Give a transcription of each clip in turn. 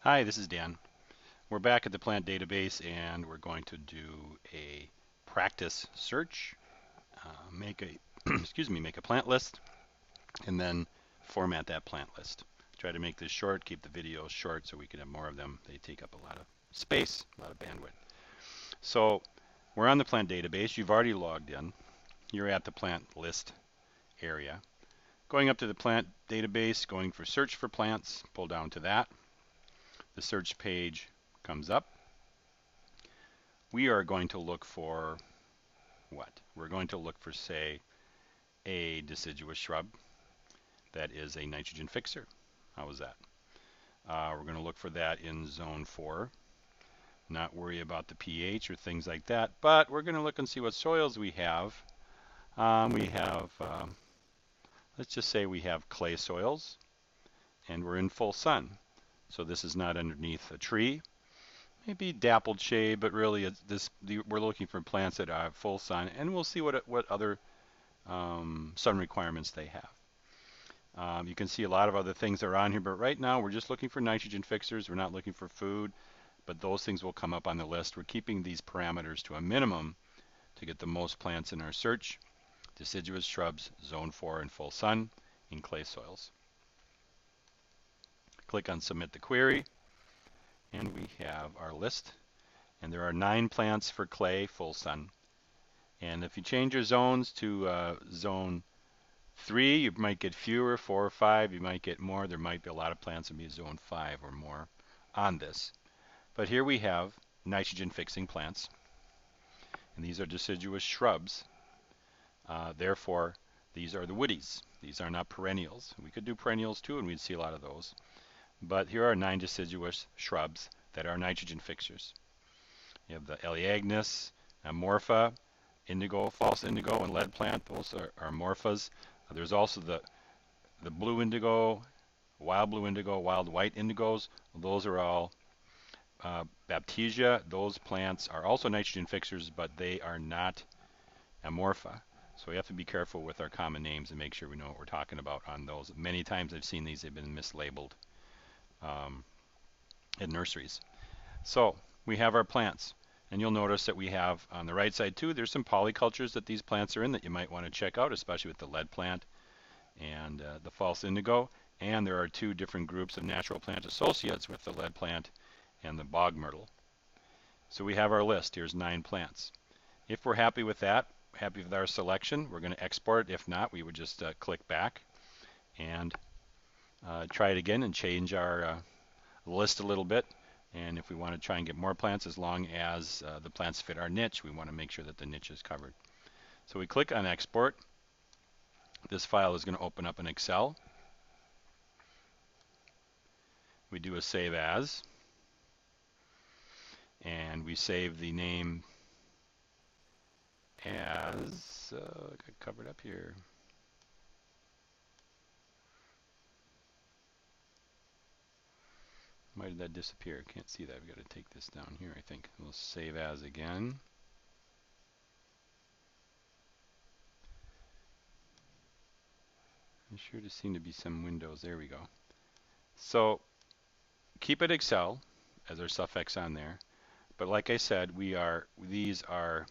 Hi, this is Dan. We're back at the plant database and we're going to do a practice search, make a make a plant list, and then format that plant list. Try to make this short, keep the videos short so we can have more of them. They take up a lot of space, a lot of bandwidth. So we're on the plant database. You've already logged in. You're at the plant list area. Going up to the plant database, going for search for plants, pull down to that. The search page comes up. We are going to look for what? We're going to look for, say, a deciduous shrub that is a nitrogen fixer. How was that? We're going to look for that in zone 4. Not worry about the pH or things like that, but we're going to look and see what soils we have. Let's just say we have clay soils, and we're in full sun. So this is not underneath a tree. Maybe dappled shade, but really we're looking for plants that have full sun, and we'll see what other sun requirements they have. You can see a lot of other things that are on here, but right now we're just looking for nitrogen fixers. We're not looking for food, but those things will come up on the list. We're keeping these parameters to a minimum to get the most plants in our search. Deciduous shrubs, zone 4 in full sun, in clay soils. Click on submit the query, and we have our list. And there are 9 plants for clay, full sun. And if you change your zones to zone 3, you might get fewer, 4 or 5, you might get more. There might be a lot of plants that be zone 5 or more on this. But here we have nitrogen fixing plants. And these are deciduous shrubs. Therefore, these are the woodies. These are not perennials. We could do perennials too, and we'd see a lot of those. But here are 9 deciduous shrubs that are nitrogen fixers. You have the Elaeagnus, Amorpha, indigo, false indigo, and lead plant. Those are Amorphas. There's also the blue indigo, wild blue indigo, wild white indigos. Those are all Baptisia. Those plants are also nitrogen fixers, but they are not Amorpha. So we have to be careful with our common names and make sure we know what we're talking about on those. Many times I've seen these, they've been mislabeled in nurseries. So we have our plants. And you'll notice that we have on the right side too, there's some polycultures that these plants are in that you might want to check out, especially with the lead plant and the false indigo. And there are 2 different groups of natural plant associates with the lead plant and the bog myrtle. So we have our list. Here's 9 plants. If we're happy with that, happy with our selection, we're going to export it. If not, we would just click back and try it again and change our list a little bit. And if we want to try and get more plants, as long as the plants fit our niche, we want to make sure that the niche is covered. So we click on export. This file is going to open up in Excel. We do a save as, and we save the name as, got covered up here. Why did that disappear? Can't see that. We've got to take this down here, I think. We'll save as again. There sure does seem to be some windows. There we go. So keep it Excel as our suffix on there. But like I said, these are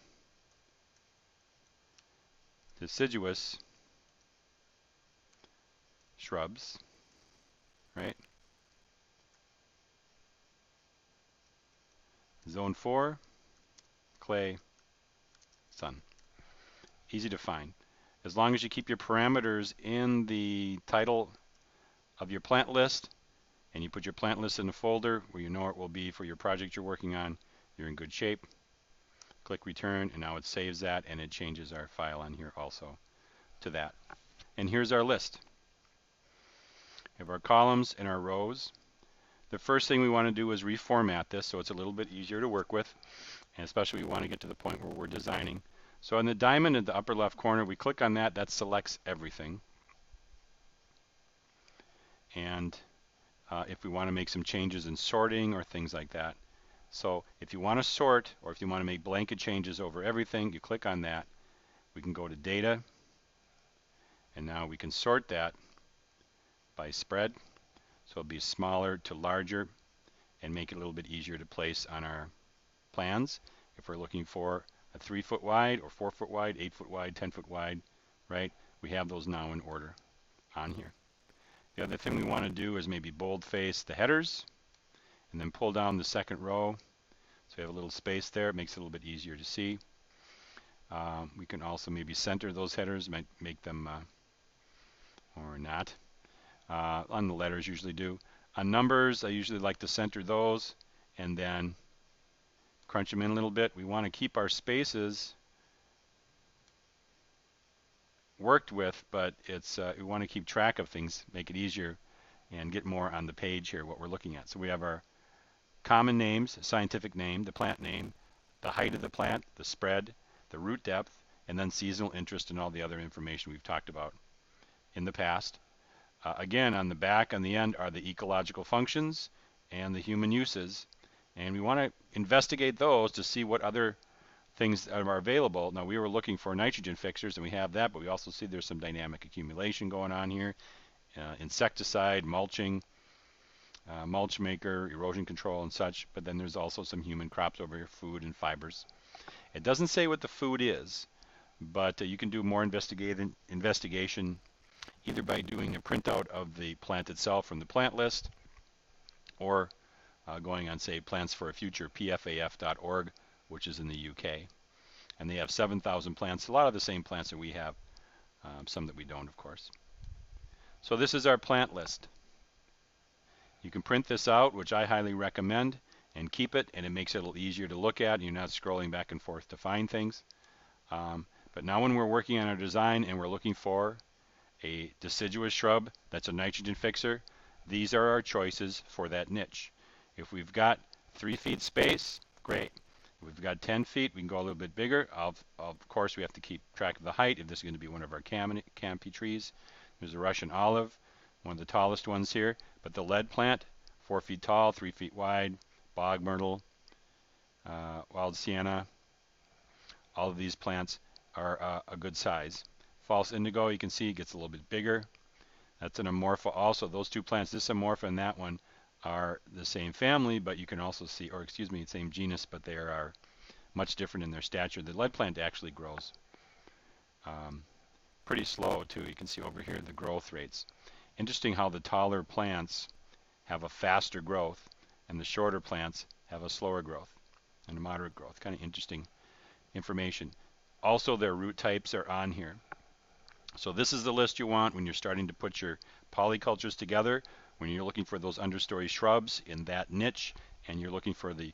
deciduous shrubs, right? Zone 4, clay, sun. Easy to find. As long as you keep your parameters in the title of your plant list and you put your plant list in a folder where you know it will be for your project you're working on, you're in good shape. Click return, and now it saves that, and it changes our file on here also to that. And here's our list. We have our columns and our rows. The first thing we want to do is reformat this so it's a little bit easier to work with, and especially we want to get to the point where we're designing. So on the diamond in the upper left corner, we click on that. That selects everything. And if we want to make some changes in sorting or things like that. So if you want to sort, or if you want to make blanket changes over everything, you click on that. We can go to data, and now we can sort that by spread. So it'll be smaller to larger, and make it a little bit easier to place on our plans. If we're looking for a 3-foot wide or 4-foot wide, 8-foot wide, 10-foot wide, right? We have those now in order on here. The other thing we want to do is maybe boldface the headers and then pull down the second row. So we have a little space there. It makes it a little bit easier to see. We can also maybe center those headers, make them or not. On the letters usually do. On numbers, I usually like to center those and then crunch them in a little bit. We want to keep our spaces worked with, but it's we want to keep track of things, make it easier, and get more on the page here what we're looking at. So we have our common names, scientific name, the plant name, the height of the plant, the spread, the root depth, and then seasonal interest and all the other information we've talked about in the past. Again, on the back, on the end, are the ecological functions and the human uses. And we want to investigate those to see what other things are available. Now, we were looking for nitrogen fixers, and we have that, but we also see there's some dynamic accumulation going on here. Insecticide, mulching, mulch maker, erosion control, and such. But then there's also some human crops over here, food and fibers. It doesn't say what the food is, but you can do more investigation either by doing a printout of the plant itself from the plant list or going on, say, Plants for a Future, pfaf.org, which is in the UK. And they have 7,000 plants, a lot of the same plants that we have, some that we don't, of course. So this is our plant list. You can print this out, which I highly recommend, and keep it, and it makes it a little easier to look at. You're not scrolling back and forth to find things. But now when we're working on our design and we're looking for a deciduous shrub that's a nitrogen fixer, these are our choices for that niche. If we've got 3 feet space, great. If we've got 10 feet, we can go a little bit bigger. Of course, we have to keep track of the height if this is going to be one of our canopy trees. There's a Russian olive, one of the tallest ones here. But the lead plant, 4 feet tall, 3 feet wide, bog myrtle, wild sienna, all of these plants are a good size. False indigo, you can see, gets a little bit bigger. That's an amorpha also. Those two plants, this amorpha and that one, are the same family, but you can also see, or excuse me, same genus, but they are much different in their stature. The lead plant actually grows pretty slow too. You can see over here the growth rates. Interesting how the taller plants have a faster growth and the shorter plants have a slower growth and a moderate growth. Kind of interesting information. Also, their root types are on here. So this is the list you want when you're starting to put your polycultures together, when you're looking for those understory shrubs in that niche, and you're looking for the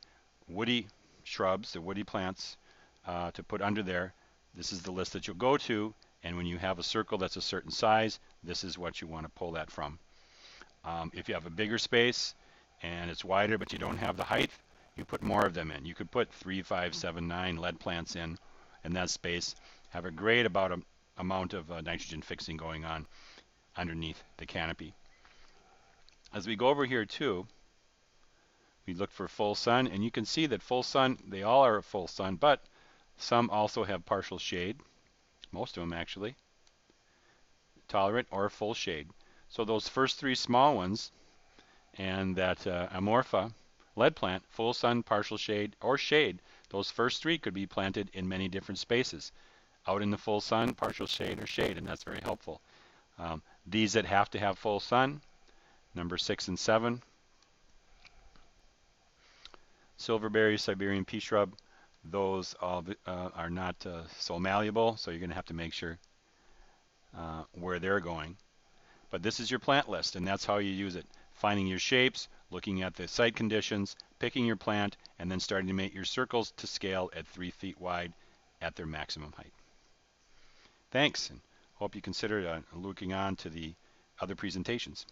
woody shrubs, the woody plants to put under there. This is the list that you'll go to, and when you have a circle that's a certain size, this is what you want to pull that from. If you have a bigger space and it's wider but you don't have the height, you put more of them in. You could put 3, 5, 7, 9 lead plants in that space, have a great amount of nitrogen fixing going on underneath the canopy. As we go over here too, we look for full sun, and you can see that full sun, they all are full sun, but some also have partial shade, most of them actually, tolerant or full shade. So those first 3 small ones and that amorpha lead plant, full sun, partial shade, or shade, those first 3 could be planted in many different spaces. Out in the full sun, partial shade, or shade, and that's very helpful. These that have to have full sun, number 6 and 7, silverberry, Siberian pea shrub, those all are not so malleable, so you're going to have to make sure where they're going. But this is your plant list, and that's how you use it. Finding your shapes, looking at the site conditions, picking your plant, and then starting to make your circles to scale at 3 feet wide at their maximum height. Thanks, and hope you consider looking on to the other presentations.